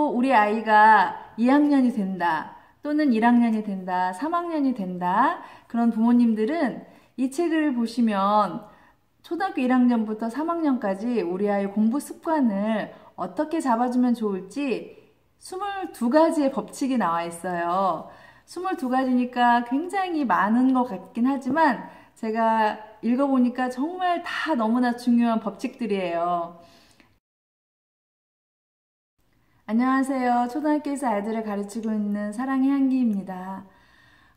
또 우리 아이가 2학년이 된다, 또는 1학년이 된다, 3학년이 된다, 그런 부모님들은 이 책을 보시면 초등학교 1학년부터 3학년까지 우리 아이 공부 습관을 어떻게 잡아주면 좋을지 22가지의 법칙이 나와 있어요. 22가지니까 굉장히 많은 것 같긴 하지만 제가 읽어보니까 정말 다 너무나 중요한 법칙들이에요. 안녕하세요. 초등학교에서 아이들을 가르치고 있는 사랑의 향기입니다.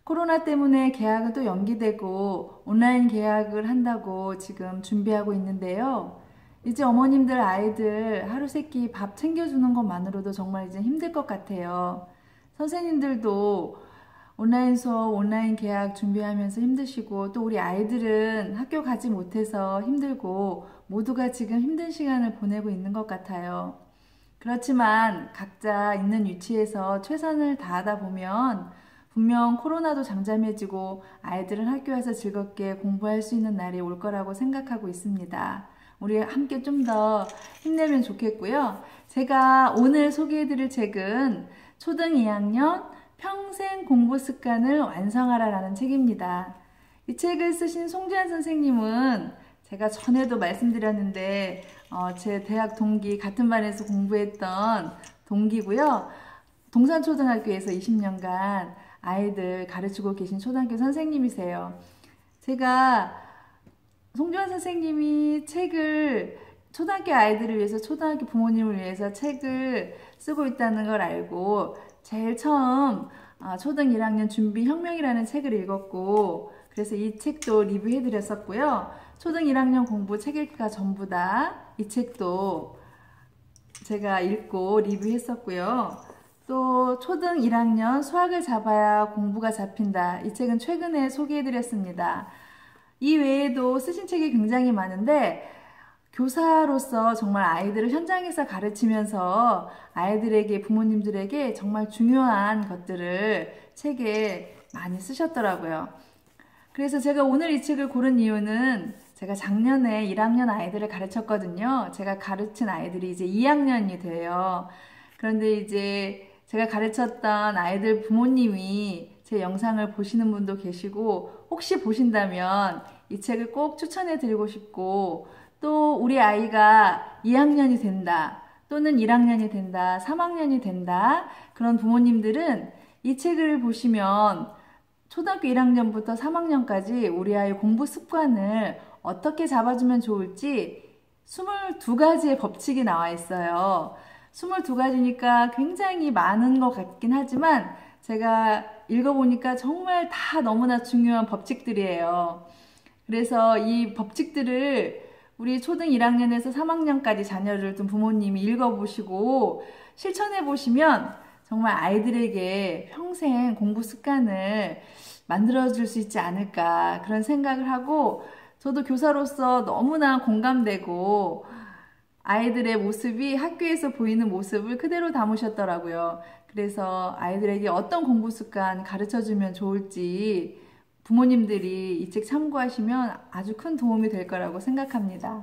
코로나 때문에 개학은 또 연기되고 온라인 개학을 한다고 지금 준비하고 있는데요. 이제 어머님들 아이들 하루 세끼 밥 챙겨주는 것만으로도 정말 이제 힘들 것 같아요. 선생님들도 온라인 수업, 온라인 개학 준비하면서 힘드시고 또 우리 아이들은 학교 가지 못해서 힘들고 모두가 지금 힘든 시간을 보내고 있는 것 같아요. 그렇지만 각자 있는 위치에서 최선을 다하다 보면 분명 코로나도 잠잠해지고 아이들은 학교에서 즐겁게 공부할 수 있는 날이 올 거라고 생각하고 있습니다. 우리 함께 좀 더 힘내면 좋겠고요. 제가 오늘 소개해드릴 책은 초등 2학년 평생 공부 습관을 완성하라 라는 책입니다. 이 책을 쓰신 송지한 선생님은 제가 전에도 말씀드렸는데 제 대학 동기, 같은 반에서 공부했던 동기고요. 동산초등학교에서 20년간 아이들 가르치고 계신 초등학교 선생님이세요. 제가 송지환 선생님이 책을 초등학교 아이들을 위해서, 초등학교 부모님을 위해서 책을 쓰고 있다는 걸 알고 제일 처음 초등 1학년 준비 혁명이라는 책을 읽었고, 그래서 이 책도 리뷰해 드렸었고요. 초등 1학년 공부 책 읽기가 전부다, 이 책도 제가 읽고 리뷰했었고요. 또 초등 1학년 수학을 잡아야 공부가 잡힌다, 이 책은 최근에 소개해 드렸습니다. 이 외에도 쓰신 책이 굉장히 많은데 교사로서 정말 아이들을 현장에서 가르치면서 아이들에게, 부모님들에게 정말 중요한 것들을 책에 많이 쓰셨더라고요. 그래서 제가 오늘 이 책을 고른 이유는 제가 작년에 1학년 아이들을 가르쳤거든요. 제가 가르친 아이들이 이제 2학년이 돼요. 그런데 이제 제가 가르쳤던 아이들 부모님이 제 영상을 보시는 분도 계시고, 혹시 보신다면 이 책을 꼭 추천해 드리고 싶고, 또 우리 아이가 2학년이 된다, 또는 1학년이 된다, 3학년이 된다, 그런 부모님들은 이 책을 보시면 초등학교 1학년부터 3학년까지 우리 아이 공부 습관을 어떻게 잡아주면 좋을지 22가지의 법칙이 나와 있어요. 22가지니까 굉장히 많은 것 같긴 하지만 제가 읽어보니까 정말 다 너무나 중요한 법칙들이에요. 그래서 이 법칙들을 우리 초등 1학년에서 3학년까지 자녀를 둔 부모님이 읽어보시고 실천해보시면 정말 아이들에게 평생 공부 습관을 만들어줄 수 있지 않을까, 그런 생각을 하고, 저도 교사로서 너무나 공감되고 아이들의 모습이 학교에서 보이는 모습을 그대로 담으셨더라고요. 그래서 아이들에게 어떤 공부 습관 가르쳐주면 좋을지 부모님들이 이 책 참고하시면 아주 큰 도움이 될 거라고 생각합니다.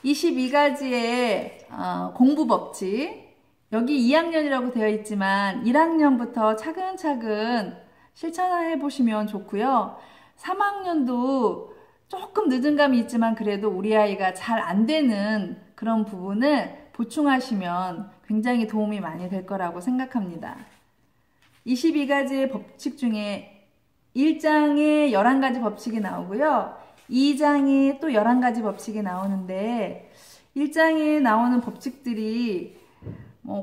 22가지의 공부 법칙, 여기 2학년이라고 되어 있지만 1학년부터 차근차근 실천해 보시면 좋고요. 3학년도 조금 늦은 감이 있지만 그래도 우리 아이가 잘 안 되는 그런 부분을 보충하시면 굉장히 도움이 많이 될 거라고 생각합니다. 22가지의 법칙 중에 1장에 11가지 법칙이 나오고요. 2장에 또 11가지 법칙이 나오는데, 1장에 나오는 법칙들이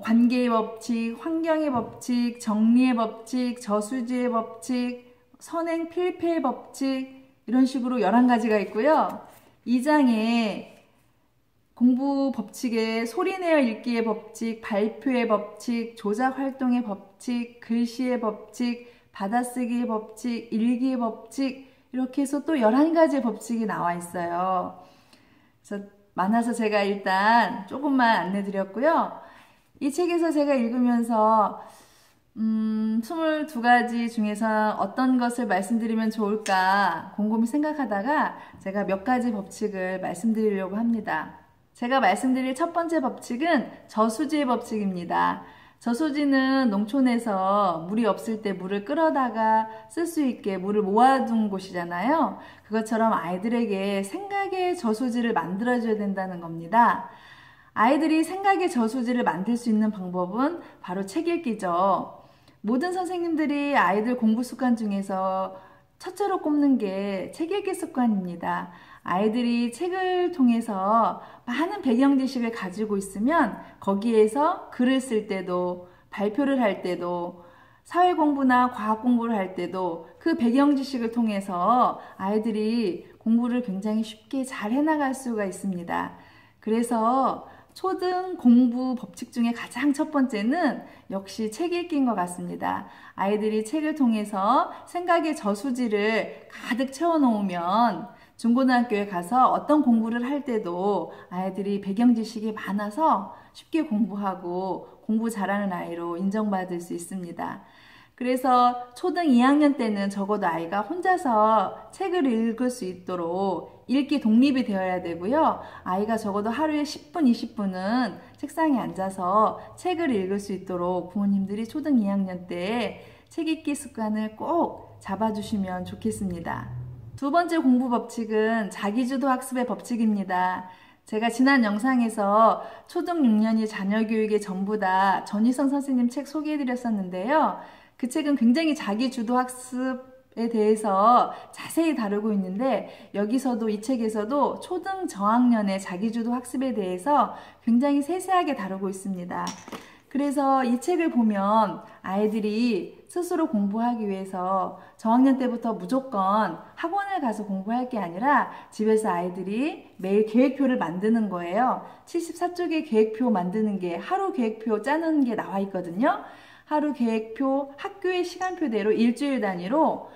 관계의 법칙, 환경의 법칙, 정리의 법칙, 저수지의 법칙, 선행 필패의 법칙, 이런 식으로 11가지가 있고요. 2장에 공부 법칙에 소리내어 읽기의 법칙, 발표의 법칙, 조작 활동의 법칙, 글씨의 법칙, 받아쓰기의 법칙, 일기의 법칙, 이렇게 해서 또 11가지의 법칙이 나와 있어요. 그래서 많아서 제가 일단 조금만 안내드렸고요. 이 책에서 제가 읽으면서 22가지 중에서 어떤 것을 말씀드리면 좋을까 곰곰이 생각하다가 제가 몇 가지 법칙을 말씀드리려고 합니다. 제가 말씀드릴 첫 번째 법칙은 저수지의 법칙입니다. 저수지는 농촌에서 물이 없을 때 물을 끌어다가 쓸 수 있게 물을 모아둔 곳이잖아요. 그것처럼 아이들에게 생각의 저수지를 만들어줘야 된다는 겁니다. 아이들이 생각의 저수지를 만들 수 있는 방법은 바로 책 읽기죠. 모든 선생님들이 아이들 공부 습관 중에서 첫째로 꼽는 게 책 읽기 습관입니다. 아이들이 책을 통해서 많은 배경 지식을 가지고 있으면 거기에서 글을 쓸 때도 발표를 할 때도 사회 공부나 과학 공부를 할 때도 그 배경 지식을 통해서 아이들이 공부를 굉장히 쉽게 잘 해나갈 수가 있습니다. 그래서 초등 공부 법칙 중에 가장 첫 번째는 역시 책 읽기인 것 같습니다. 아이들이 책을 통해서 생각의 저수지를 가득 채워놓으면 중고등학교에 가서 어떤 공부를 할 때도 아이들이 배경 지식이 많아서 쉽게 공부하고 공부 잘하는 아이로 인정받을 수 있습니다. 그래서 초등 2학년 때는 적어도 아이가 혼자서 책을 읽을 수 있도록 읽기 독립이 되어야 되고요. 아이가 적어도 하루에 10분, 20분은 책상에 앉아서 책을 읽을 수 있도록 부모님들이 초등 2학년 때 책 읽기 습관을 꼭 잡아주시면 좋겠습니다. 두 번째 공부 법칙은 자기주도 학습의 법칙입니다. 제가 지난 영상에서 초등 6년이 자녀교육의 전부다 전희성 선생님 책 소개해드렸었는데요. 그 책은 굉장히 자기주도 학습에 대해서 자세히 다루고 있는데 여기서도 이 책에서도 초등 저학년의 자기주도 학습에 대해서 굉장히 세세하게 다루고 있습니다. 그래서 이 책을 보면 아이들이 스스로 공부하기 위해서 저학년 때부터 무조건 학원을 가서 공부할 게 아니라 집에서 아이들이 매일 계획표를 만드는 거예요. 74쪽의 계획표 만드는 게 하루 계획표 짜는 게 나와 있거든요. 하루 계획표, 학교의 시간표대로 일주일 단위로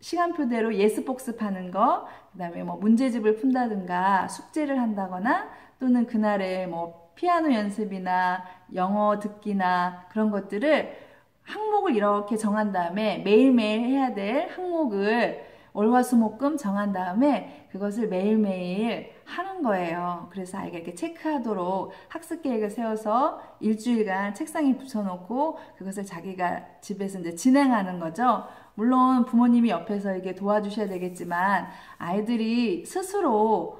시간표대로 예습 복습하는 거, 그 다음에 뭐 문제집을 푼다든가 숙제를 한다거나 또는 그날에 뭐 피아노 연습이나 영어 듣기나 그런 것들을 항목을 이렇게 정한 다음에 매일매일 해야 될 항목을 월화수목금 정한 다음에 그것을 매일매일 하는 거예요. 그래서 아이가 이렇게 체크하도록 학습 계획을 세워서 일주일간 책상에 붙여놓고 그것을 자기가 집에서 이제 진행하는 거죠. 물론 부모님이 옆에서 이게 도와주셔야 되겠지만 아이들이 스스로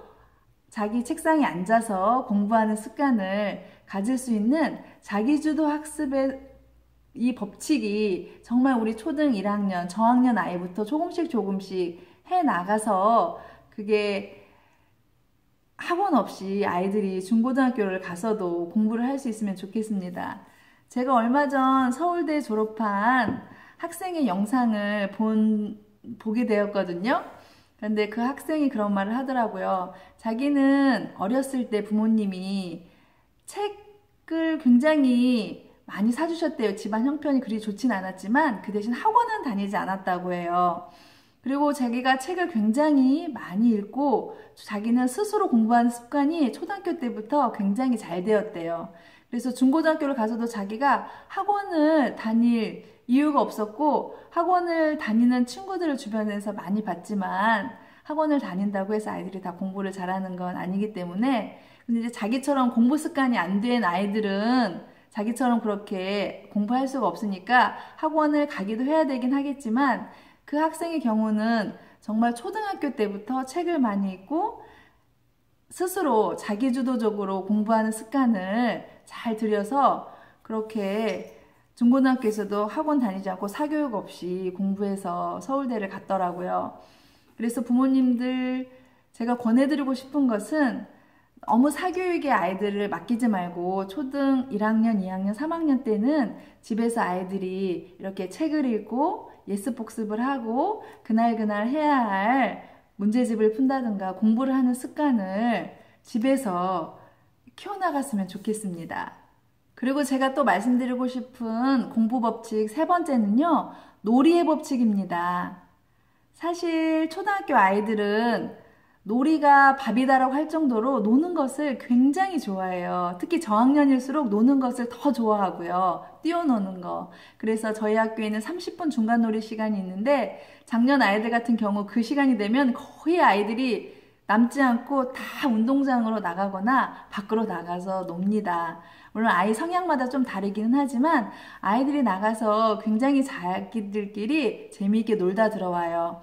자기 책상에 앉아서 공부하는 습관을 가질 수 있는 자기주도 학습의 이 법칙이 정말 우리 초등 1학년, 저학년 아이부터 조금씩 해 나가서 그게 학원 없이 아이들이 중고등학교를 가서도 공부를 할 수 있으면 좋겠습니다. 제가 얼마 전 서울대 졸업한 학생의 영상을 보게 되었거든요. 그런데 그 학생이 그런 말을 하더라고요. 자기는 어렸을 때 부모님이 책을 굉장히 많이 사주셨대요. 집안 형편이 그리 좋진 않았지만 그 대신 학원은 다니지 않았다고 해요. 그리고 자기가 책을 굉장히 많이 읽고 자기는 스스로 공부하는 습관이 초등학교 때부터 굉장히 잘 되었대요. 그래서 중고등학교를 가서도 자기가 학원을 다닐 이유가 없었고 학원을 다니는 친구들을 주변에서 많이 봤지만 학원을 다닌다고 해서 아이들이 다 공부를 잘하는 건 아니기 때문에 근데 이제 자기처럼 공부 습관이 안 된 아이들은 자기처럼 그렇게 공부할 수가 없으니까 학원을 가기도 해야 되긴 하겠지만 그 학생의 경우는 정말 초등학교 때부터 책을 많이 읽고 스스로 자기주도적으로 공부하는 습관을 잘 들여서 그렇게 중고등학교에서도 학원 다니지 않고 사교육 없이 공부해서 서울대를 갔더라고요. 그래서 부모님들 제가 권해드리고 싶은 것은 너무 사교육의 아이들을 맡기지 말고 초등 1학년, 2학년, 3학년 때는 집에서 아이들이 이렇게 책을 읽고 예습 복습을 하고 그날 해야 할 문제집을 푼다든가 공부를 하는 습관을 집에서 키워나갔으면 좋겠습니다. 그리고 제가 또 말씀드리고 싶은 공부 법칙 세 번째는요, 놀이의 법칙입니다. 사실 초등학교 아이들은 놀이가 밥이다라고 할 정도로 노는 것을 굉장히 좋아해요. 특히 저학년일수록 노는 것을 더 좋아하고요. 뛰어노는 거. 그래서 저희 학교에는 30분 중간 놀이 시간이 있는데 작년 아이들 같은 경우 그 시간이 되면 거의 아이들이 남지 않고 다 운동장으로 나가거나 밖으로 나가서 놉니다. 물론 아이 성향마다 좀 다르기는 하지만 아이들이 나가서 굉장히 자기들끼리 재미있게 놀다 들어와요.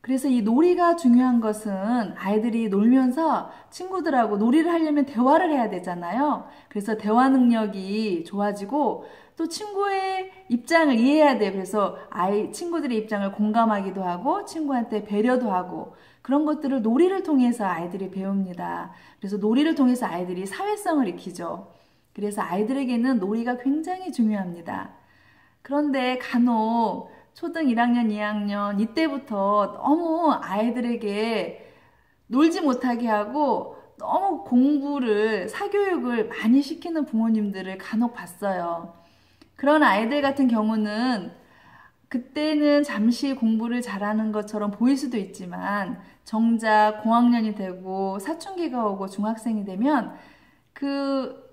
그래서 이 놀이가 중요한 것은 아이들이 놀면서 친구들하고 놀이를 하려면 대화를 해야 되잖아요. 그래서 대화 능력이 좋아지고 또 친구의 입장을 이해해야 돼요. 그래서 친구들의 입장을 공감하기도 하고 친구한테 배려도 하고 그런 것들을 놀이를 통해서 아이들이 배웁니다. 그래서 놀이를 통해서 아이들이 사회성을 익히죠. 그래서 아이들에게는 놀이가 굉장히 중요합니다. 그런데 간혹 초등 1학년, 2학년 이때부터 너무 아이들에게 놀지 못하게 하고 너무 공부를, 사교육을 많이 시키는 부모님들을 간혹 봤어요. 그런 아이들 같은 경우는 그때는 잠시 공부를 잘하는 것처럼 보일 수도 있지만 정작 고학년이 되고 사춘기가 오고 중학생이 되면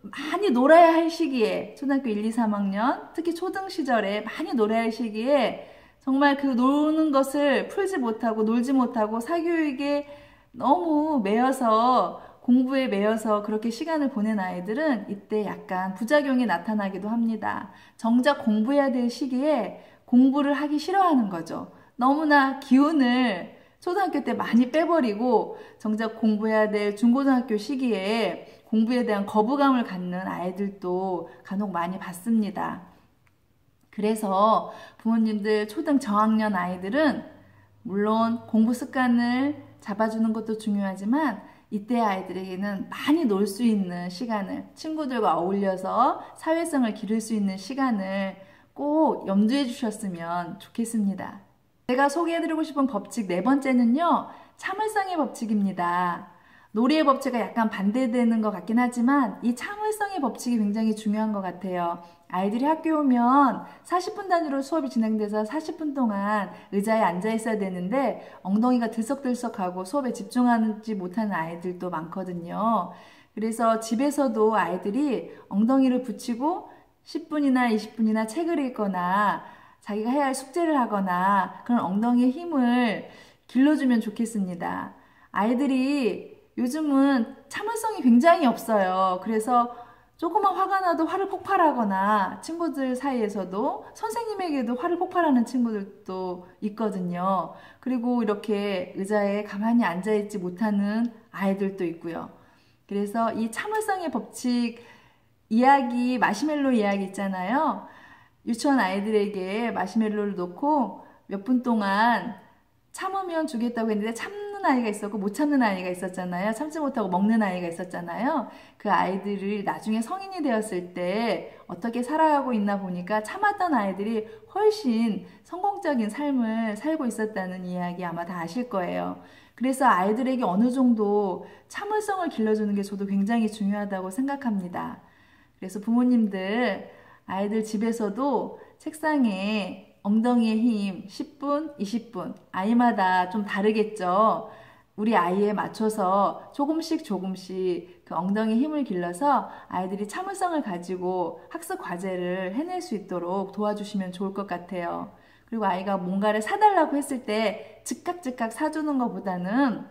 많이 놀아야 할 시기에 초등학교 1, 2, 3학년 특히 초등 시절에 많이 놀아야 할 시기에 정말 그 노는 것을 풀지 못하고 놀지 못하고 사교육에 너무 매여서 공부에 매여서 그렇게 시간을 보낸 아이들은 이때 약간 부작용이 나타나기도 합니다. 정작 공부해야 될 시기에 공부를 하기 싫어하는 거죠. 너무나 기운을 초등학교 때 많이 빼버리고 정작 공부해야 될 중고등학교 시기에 공부에 대한 거부감을 갖는 아이들도 간혹 많이 봤습니다. 그래서 부모님들 초등 저학년 아이들은 물론 공부 습관을 잡아주는 것도 중요하지만 이때 아이들에게는 많이 놀 수 있는 시간을, 친구들과 어울려서 사회성을 기를 수 있는 시간을 꼭 염두해 주셨으면 좋겠습니다. 제가 소개해드리고 싶은 법칙 네 번째는요, 참을성의 법칙입니다. 놀이의 법칙과 약간 반대되는 것 같긴 하지만 이 참을성의 법칙이 굉장히 중요한 것 같아요. 아이들이 학교에 오면 40분 단위로 수업이 진행돼서 40분 동안 의자에 앉아 있어야 되는데 엉덩이가 들썩들썩하고 수업에 집중하지 못하는 아이들도 많거든요. 그래서 집에서도 아이들이 엉덩이를 붙이고 10분이나 20분이나 책을 읽거나 자기가 해야 할 숙제를 하거나 그런 엉덩이의 힘을 길러주면 좋겠습니다. 아이들이 요즘은 참을성이 굉장히 없어요. 그래서 조금만 화가 나도 화를 폭발하거나 친구들 사이에서도 선생님에게도 화를 폭발하는 친구들도 있거든요. 그리고 이렇게 의자에 가만히 앉아있지 못하는 아이들도 있고요. 그래서 이 참을성의 법칙 이야기, 마시멜로 이야기 있잖아요. 유치원 아이들에게 마시멜로를 놓고 몇 분 동안 참으면 주겠다고 했는데 참는 아이가 있었고 못 참는 아이가 있었잖아요. 참지 못하고 먹는 아이가 있었잖아요. 그 아이들을 나중에 성인이 되었을 때 어떻게 살아가고 있나 보니까 참았던 아이들이 훨씬 성공적인 삶을 살고 있었다는 이야기 아마 다 아실 거예요. 그래서 아이들에게 어느 정도 참을성을 길러주는 게 저도 굉장히 중요하다고 생각합니다. 그래서 부모님들 아이들 집에서도 책상에 엉덩이의 힘 10분, 20분 아이마다 좀 다르겠죠. 우리 아이에 맞춰서 조금씩 그 엉덩이 힘을 길러서 아이들이 참을성을 가지고 학습 과제를 해낼 수 있도록 도와주시면 좋을 것 같아요. 그리고 아이가 뭔가를 사달라고 했을 때 즉각 사주는 것보다는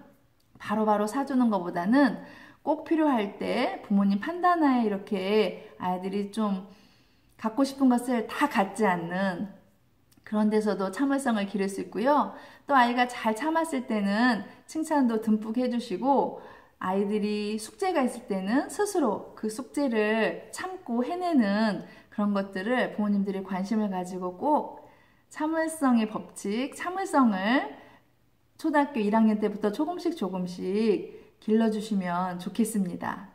바로바로 사주는 것보다는 꼭 필요할 때 부모님 판단하에 이렇게 아이들이 좀 갖고 싶은 것을 다 갖지 않는 그런 데서도 참을성을 기를 수 있고요. 또 아이가 잘 참았을 때는 칭찬도 듬뿍 해주시고 아이들이 숙제가 있을 때는 스스로 그 숙제를 참고 해내는 그런 것들을 부모님들이 관심을 가지고 꼭 참을성의 법칙, 참을성을 초등학교 1학년 때부터 조금씩 길러주시면 좋겠습니다.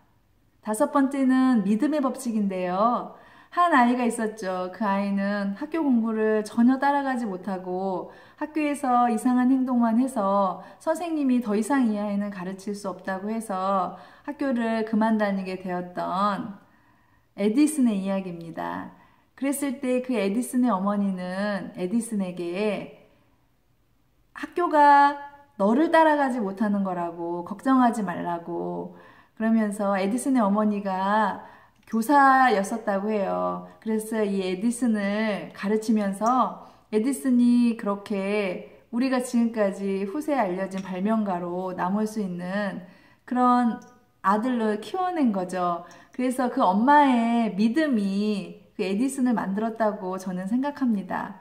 다섯 번째는 믿음의 법칙인데요. 한 아이가 있었죠. 그 아이는 학교 공부를 전혀 따라가지 못하고 학교에서 이상한 행동만 해서 선생님이 더 이상 이 아이는 가르칠 수 없다고 해서 학교를 그만 다니게 되었던 에디슨의 이야기입니다. 그랬을 때 그 에디슨의 어머니는 에디슨에게 학교가 너를 따라가지 못하는 거라고 걱정하지 말라고 그러면서 에디슨의 어머니가 교사였었다고 해요. 그래서 이 에디슨을 가르치면서 에디슨이 그렇게 우리가 지금까지 후세에 알려진 발명가로 남을 수 있는 그런 아들로 키워낸 거죠. 그래서 그 엄마의 믿음이 그 에디슨을 만들었다고 저는 생각합니다.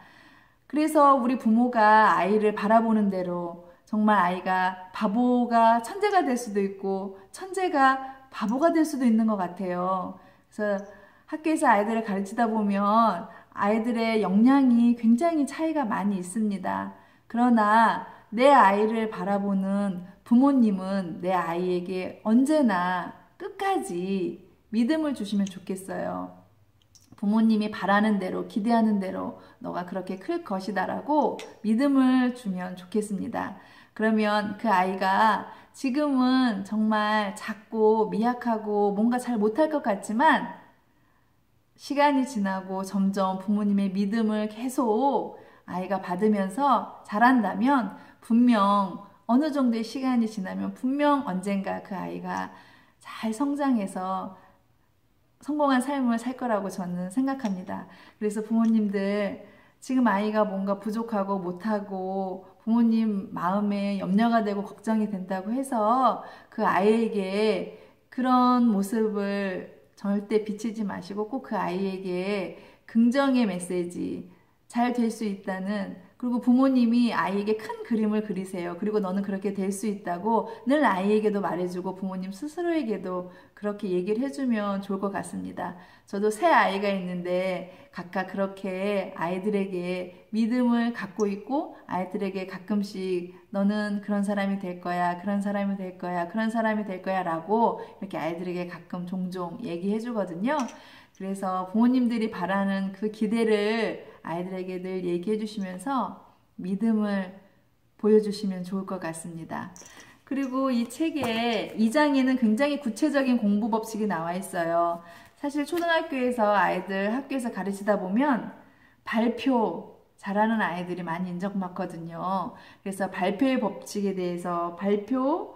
그래서 우리 부모가 아이를 바라보는 대로 정말 아이가 바보가 천재가 될 수도 있고 천재가 바보가 될 수도 있는 것 같아요. 그래서 학교에서 아이들을 가르치다 보면 아이들의 역량이 굉장히 차이가 많이 있습니다. 그러나 내 아이를 바라보는 부모님은 내 아이에게 언제나 끝까지 믿음을 주시면 좋겠어요. 부모님이 바라는 대로, 기대하는 대로 너가 그렇게 클 것이다라고 믿음을 주면 좋겠습니다. 그러면 그 아이가 지금은 정말 작고 미약하고 뭔가 잘 못할 것 같지만 시간이 지나고 점점 부모님의 믿음을 계속 아이가 받으면서 자란다면 분명 어느 정도의 시간이 지나면 분명 언젠가 그 아이가 잘 성장해서 성공한 삶을 살 거라고 저는 생각합니다. 그래서 부모님들 지금 아이가 뭔가 부족하고 못하고 부모님 마음에 염려가 되고 걱정이 된다고 해서 그 아이에게 그런 모습을 절대 비치지 마시고 꼭 그 아이에게 긍정의 메시지, 잘 될 수 있다는, 그리고 부모님이 아이에게 큰 그림을 그리세요. 그리고 너는 그렇게 될 수 있다고 늘 아이에게도 말해주고 부모님 스스로에게도 그렇게 얘기를 해주면 좋을 것 같습니다. 저도 새 아이가 있는데 각각 그렇게 아이들에게 믿음을 갖고 있고 아이들에게 가끔씩 너는 그런 사람이 될 거야, 그런 사람이 될 거야, 그런 사람이 될 거야 라고 이렇게 아이들에게 가끔 종종 얘기해 주거든요. 그래서 부모님들이 바라는 그 기대를 아이들에게 늘 얘기해 주시면서 믿음을 보여주시면 좋을 것 같습니다. 그리고 이 책의 2장에는 굉장히 구체적인 공부 법칙이 나와 있어요. 사실 초등학교에서 아이들 학교에서 가르치다 보면 발표 잘하는 아이들이 많이 인정받거든요. 그래서 발표의 법칙에 대해서 발표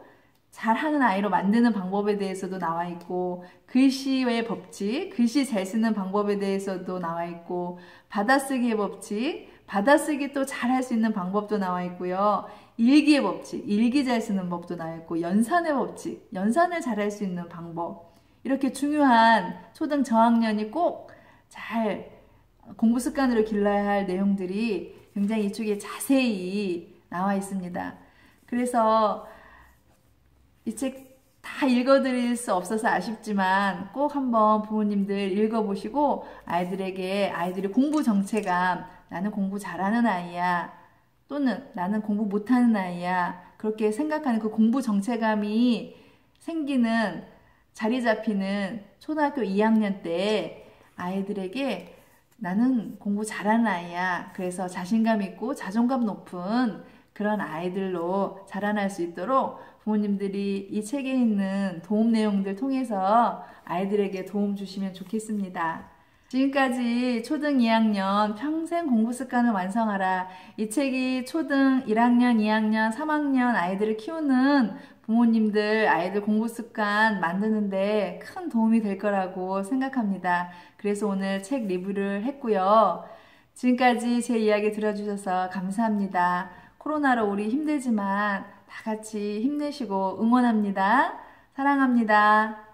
잘하는 아이로 만드는 방법에 대해서도 나와 있고 글씨의 법칙, 글씨 잘 쓰는 방법에 대해서도 나와 있고 받아쓰기의 법칙, 받아쓰기 또 잘할 수 있는 방법도 나와 있고요. 일기의 법칙, 일기 잘 쓰는 법도 나와 있고 연산의 법칙, 연산을 잘할 수 있는 방법, 이렇게 중요한 초등 저학년이 꼭 잘 공부 습관으로 길러야 할 내용들이 굉장히 이쪽에 자세히 나와 있습니다. 그래서 이 책 다 읽어드릴 수 없어서 아쉽지만 꼭 한번 부모님들 읽어보시고 아이들이 공부 정체감, 나는 공부 잘하는 아이야, 또는 나는 공부 못하는 아이야, 그렇게 생각하는 그 공부 정체감이 생기는, 자리 잡히는 초등학교 2학년 때 아이들에게 나는 공부 잘하는 아이야, 그래서 자신감 있고 자존감 높은 그런 아이들로 자라날 수 있도록 부모님들이 이 책에 있는 도움 내용들 통해서 아이들에게 도움 주시면 좋겠습니다. 지금까지 초등 2학년 평생 공부 습관을 완성하라. 이 책이 초등 1학년, 2학년, 3학년 아이들을 키우는 부모님들 아이들 공부 습관 만드는데 큰 도움이 될 거라고 생각합니다. 그래서 오늘 책 리뷰를 했고요. 지금까지 제 이야기 들어주셔서 감사합니다. 코로나로 우리 힘들지만 다 같이 힘내시고 응원합니다. 사랑합니다.